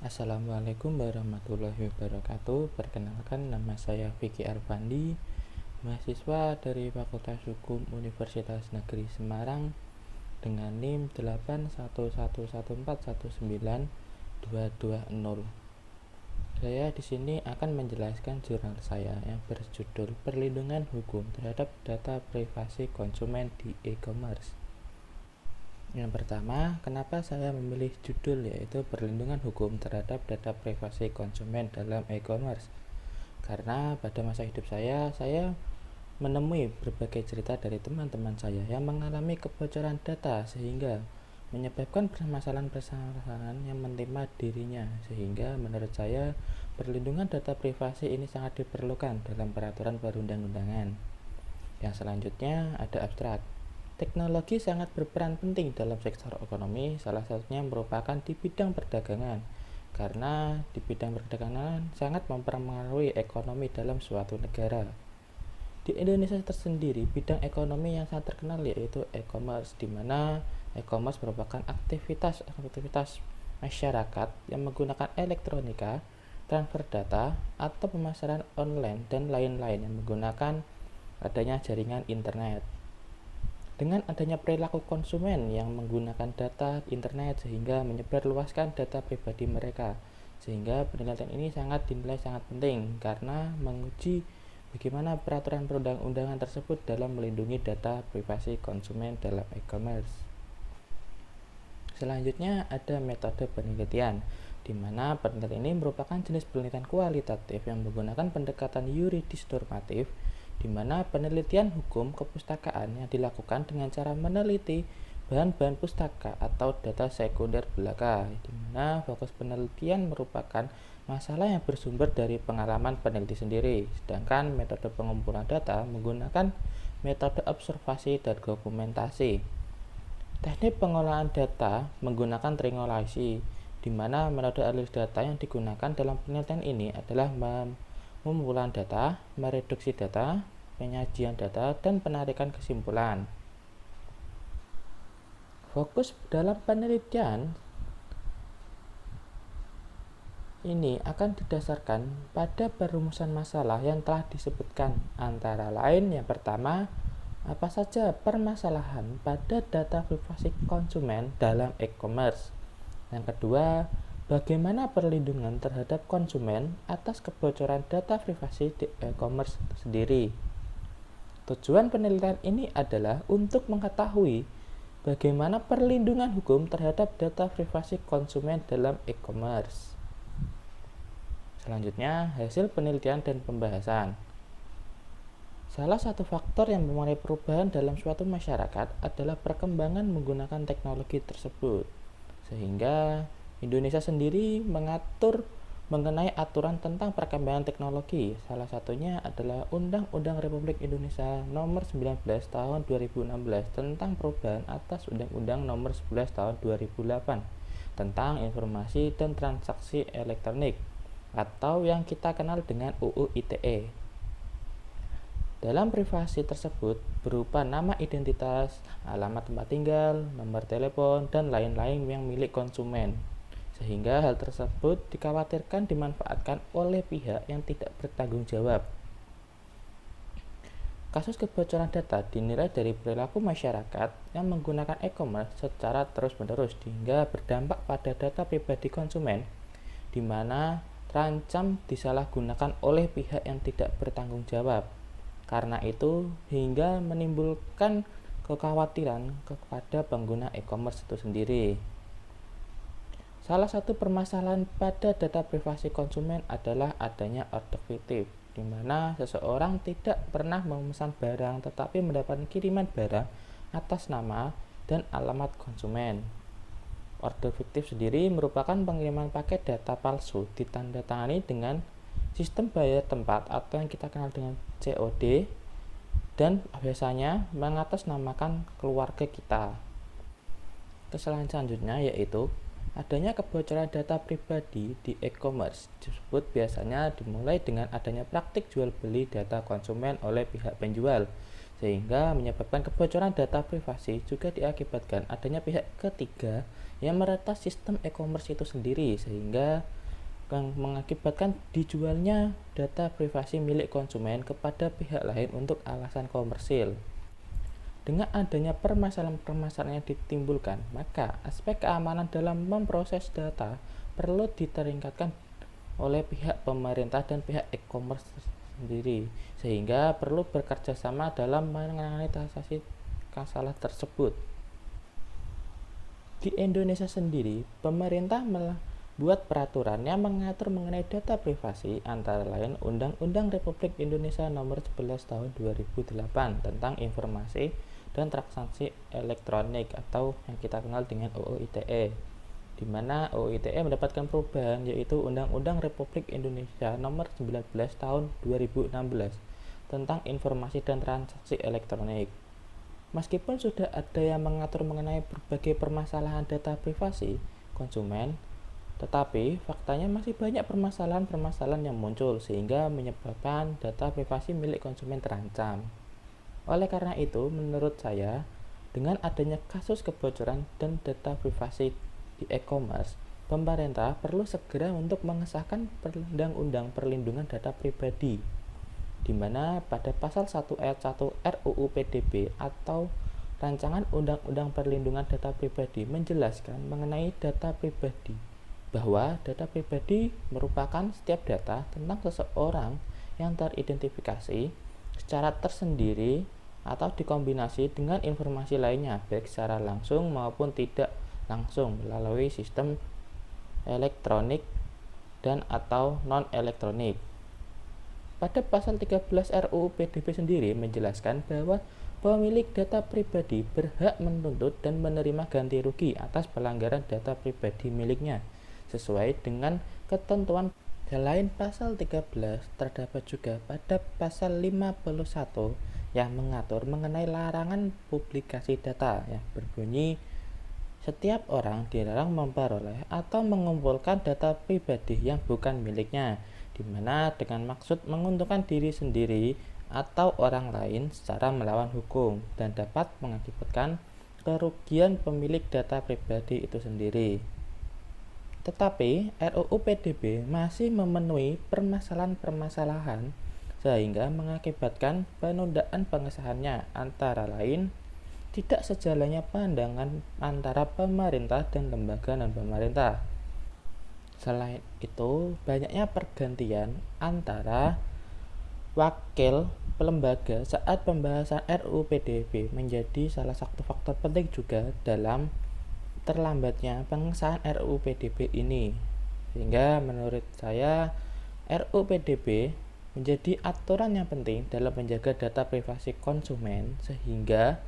Assalamualaikum warahmatullahi wabarakatuh. Perkenalkan, nama saya Vicky Arfandi, mahasiswa dari Fakultas Hukum Universitas Negeri Semarang dengan NIM 81114192220. Saya di sini akan menjelaskan jurnal saya yang berjudul Perlindungan Hukum Terhadap Data Privasi Konsumen di E-commerce. Yang pertama, kenapa saya memilih judul yaitu Perlindungan Hukum Terhadap Data Privasi Konsumen dalam E-commerce? Karena pada masa hidup saya menemui berbagai cerita dari teman-teman saya yang mengalami kebocoran data sehingga menyebabkan permasalahan-permasalahan yang menimpa dirinya, sehingga menurut saya perlindungan data privasi ini sangat diperlukan dalam peraturan perundang-undangan. Yang selanjutnya ada abstrak. Teknologi sangat berperan penting dalam sektor ekonomi, salah satunya merupakan di bidang perdagangan, karena di bidang perdagangan sangat mempengaruhi ekonomi dalam suatu negara. Di Indonesia tersendiri, bidang ekonomi yang sangat terkenal yaitu e-commerce, di mana e-commerce merupakan aktivitas masyarakat yang menggunakan elektronika, transfer data, atau pemasaran online dan lain-lain yang menggunakan adanya jaringan internet. Dengan adanya perilaku konsumen yang menggunakan data internet sehingga menyebarluaskan data pribadi mereka, sehingga penelitian ini dinilai sangat penting karena menguji bagaimana peraturan perundang-undangan tersebut dalam melindungi data privasi konsumen dalam e-commerce. Selanjutnya ada metode penelitian, di mana penelitian ini merupakan jenis penelitian kualitatif yang menggunakan pendekatan yuridis normatif, di mana penelitian hukum kepustakaan yang dilakukan dengan cara meneliti bahan-bahan pustaka atau data sekunder belaka, di mana fokus penelitian merupakan masalah yang bersumber dari pengalaman peneliti sendiri, sedangkan metode pengumpulan data menggunakan metode observasi dan dokumentasi. Teknik pengolahan data menggunakan triangulasi, di mana metode analisis data yang digunakan dalam penelitian ini adalah pengumpulan data, mereduksi data, penyajian data, dan penarikan kesimpulan. Fokus dalam penelitian ini akan didasarkan pada perumusan masalah yang telah disebutkan, antara lain yang pertama, apa saja permasalahan pada data privasi konsumen dalam e-commerce. Yang kedua, bagaimana perlindungan terhadap konsumen atas kebocoran data privasi di e-commerce sendiri. Tujuan penelitian ini adalah untuk mengetahui bagaimana perlindungan hukum terhadap data privasi konsumen dalam e-commerce. Selanjutnya, hasil penelitian dan pembahasan. Salah satu faktor yang memulai perubahan dalam suatu masyarakat adalah perkembangan menggunakan teknologi tersebut, sehingga Indonesia sendiri mengatur mengenai aturan tentang perkembangan teknologi. Salah satunya adalah Undang-Undang Republik Indonesia Nomor 19 Tahun 2016 tentang perubahan atas Undang-Undang Nomor 11 Tahun 2008 tentang informasi dan transaksi elektronik, atau yang kita kenal dengan UU ITE. Dalam privasi tersebut berupa nama identitas, alamat tempat tinggal, nomor telepon, dan lain-lain yang milik konsumen, sehingga hal tersebut dikhawatirkan dimanfaatkan oleh pihak yang tidak bertanggung jawab. Kasus kebocoran data dinilai dari perilaku masyarakat yang menggunakan e-commerce secara terus-menerus hingga berdampak pada data pribadi konsumen, di mana terancam disalahgunakan oleh pihak yang tidak bertanggung jawab. Karena itu, hingga menimbulkan kekhawatiran kepada pengguna e-commerce itu sendiri. Salah satu permasalahan pada data privasi konsumen adalah adanya order fiktif, di mana seseorang tidak pernah memesan barang tetapi mendapatkan kiriman barang atas nama dan alamat konsumen. Order fiktif sendiri merupakan pengiriman paket data palsu ditandatangani dengan sistem bayar tempat atau yang kita kenal dengan COD, dan biasanya mengatasnamakan keluarga kita. Kesalahan selanjutnya yaitu adanya kebocoran data pribadi di e-commerce tersebut biasanya dimulai dengan adanya praktik jual beli data konsumen oleh pihak penjual, sehingga menyebabkan kebocoran data privasi. Juga diakibatkan adanya pihak ketiga yang meretas sistem e-commerce itu sendiri, sehingga mengakibatkan dijualnya data privasi milik konsumen kepada pihak lain untuk alasan komersil. Dengan adanya permasalahan-permasalahan yang ditimbulkan, maka aspek keamanan dalam memproses data perlu ditingkatkan oleh pihak pemerintah dan pihak e-commerce sendiri, sehingga perlu bekerja sama dalam mengatasi masalah tersebut. Di Indonesia sendiri, pemerintah membuat peraturan yang mengatur mengenai data privasi, antara lain Undang-Undang Republik Indonesia Nomor 11 Tahun 2008 tentang Informasi dan Transaksi Elektronik atau yang kita kenal dengan UU ITE, di mana UU ITE mendapatkan perubahan, yaitu Undang-Undang Republik Indonesia Nomor 19 Tahun 2016 tentang Informasi dan Transaksi Elektronik. Meskipun sudah ada yang mengatur mengenai berbagai permasalahan data privasi konsumen, tetapi faktanya masih banyak permasalahan-permasalahan yang muncul sehingga menyebabkan data privasi milik konsumen terancam. Oleh karena itu, menurut saya, dengan adanya kasus kebocoran dan data privasi di e-commerce, pemerintah perlu segera untuk mengesahkan Undang-Undang Perlindungan Data Pribadi, di mana pada pasal 1 ayat 1 RUU PDB atau Rancangan Undang-Undang Perlindungan Data Pribadi menjelaskan mengenai data pribadi, bahwa data pribadi merupakan setiap data tentang seseorang yang teridentifikasi secara tersendiri atau dikombinasi dengan informasi lainnya, baik secara langsung maupun tidak langsung melalui sistem elektronik dan atau non-elektronik. Pada pasal 13 RUU PDB sendiri menjelaskan bahwa pemilik data pribadi berhak menuntut dan menerima ganti rugi atas pelanggaran data pribadi miliknya sesuai dengan ketentuan. Selain pasal 13, terdapat juga pada pasal 51 yang mengatur mengenai larangan publikasi data, yang berbunyi setiap orang dilarang memperoleh atau mengumpulkan data pribadi yang bukan miliknya, di mana dengan maksud menguntungkan diri sendiri atau orang lain secara melawan hukum dan dapat mengakibatkan kerugian pemilik data pribadi itu sendiri. Tetapi RUU PDB masih memenuhi permasalahan-permasalahan sehingga mengakibatkan penundaan pengesahannya, antara lain tidak sejalannya pandangan antara pemerintah dan lembaga non-pemerintah. Selain itu, banyaknya pergantian antara wakil lembaga saat pembahasan RUU PDB menjadi salah satu faktor penting juga dalam terlambatnya pengesahan RUU PDB ini. Sehingga menurut saya RUU PDB menjadi aturan yang penting dalam menjaga data privasi konsumen, sehingga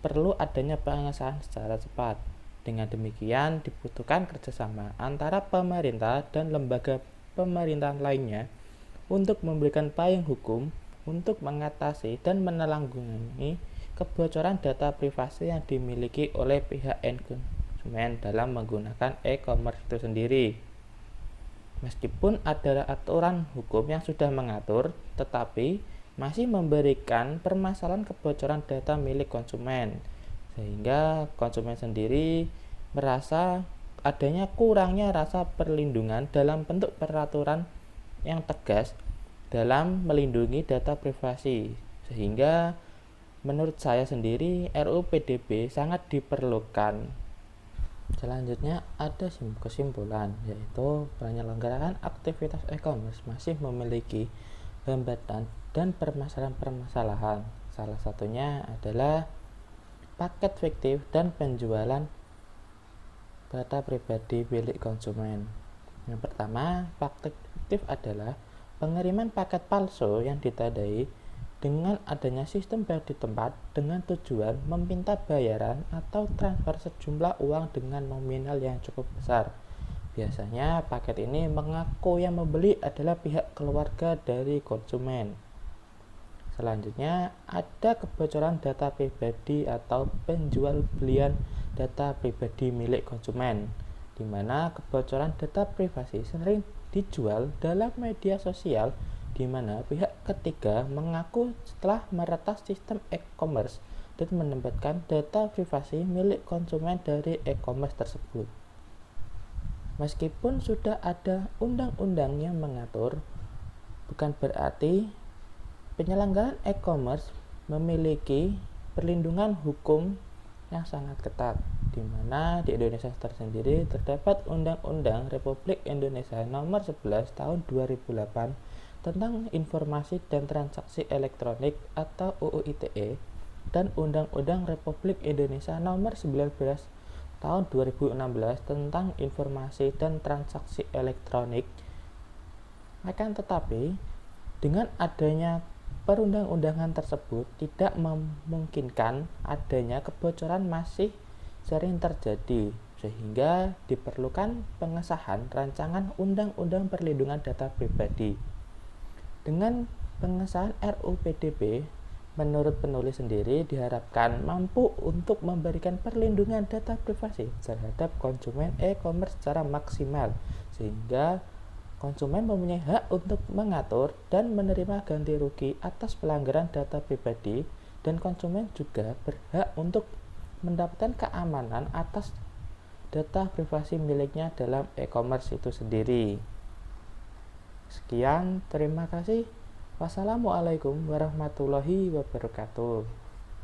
perlu adanya pengesahan secara cepat. Dengan demikian, dibutuhkan kerjasama antara pemerintah dan lembaga pemerintahan lainnya untuk memberikan payung hukum untuk mengatasi dan menanggulangi kebocoran data privasi yang dimiliki oleh pihak konsumen dalam menggunakan e-commerce itu sendiri. Meskipun ada aturan hukum yang sudah mengatur, tetapi masih memberikan permasalahan kebocoran data milik konsumen, sehingga konsumen sendiri merasa adanya kurangnya rasa perlindungan dalam bentuk peraturan yang tegas dalam melindungi data privasi, sehingga menurut saya sendiri RUU PDB sangat diperlukan. Selanjutnya ada kesimpulan, yaitu penyelenggaraan aktivitas e-commerce masih memiliki hambatan dan permasalahan-permasalahan. Salah satunya adalah paket fiktif dan penjualan data pribadi milik konsumen. Yang pertama, paket fiktif adalah pengiriman paket palsu yang ditandai dengan adanya sistem bayar di tempat dengan tujuan meminta bayaran atau transfer sejumlah uang dengan nominal yang cukup besar. Biasanya paket ini mengaku yang membeli adalah pihak keluarga dari konsumen. Selanjutnya, ada kebocoran data pribadi atau penjual belian data pribadi milik konsumen, di mana kebocoran data privasi sering dijual dalam media sosial, di mana pihak ketiga mengaku setelah meretas sistem e-commerce dan menempatkan data privasi milik konsumen dari e-commerce tersebut. Meskipun sudah ada undang-undang yang mengatur, bukan berarti penyelenggaraan e-commerce memiliki perlindungan hukum yang sangat ketat, di mana di Indonesia tersendiri terdapat Undang-Undang Republik Indonesia Nomor 11 Tahun 2008 tentang Informasi dan Transaksi Elektronik atau UU ITE dan Undang-Undang Republik Indonesia Nomor 19 Tahun 2016 tentang Informasi dan Transaksi Elektronik. Akan tetapi, dengan adanya perundang-undangan tersebut tidak memungkinkan adanya kebocoran masih sering terjadi, sehingga diperlukan pengesahan rancangan Undang-Undang Perlindungan Data Pribadi. Dengan pengesahan RUU PDB, menurut penulis sendiri diharapkan mampu untuk memberikan perlindungan data privasi terhadap konsumen e-commerce secara maksimal, sehingga konsumen mempunyai hak untuk mengatur dan menerima ganti rugi atas pelanggaran data pribadi, dan konsumen juga berhak untuk mendapatkan keamanan atas data privasi miliknya dalam e-commerce itu sendiri. Sekian, terima kasih. Wassalamualaikum warahmatullahi wabarakatuh.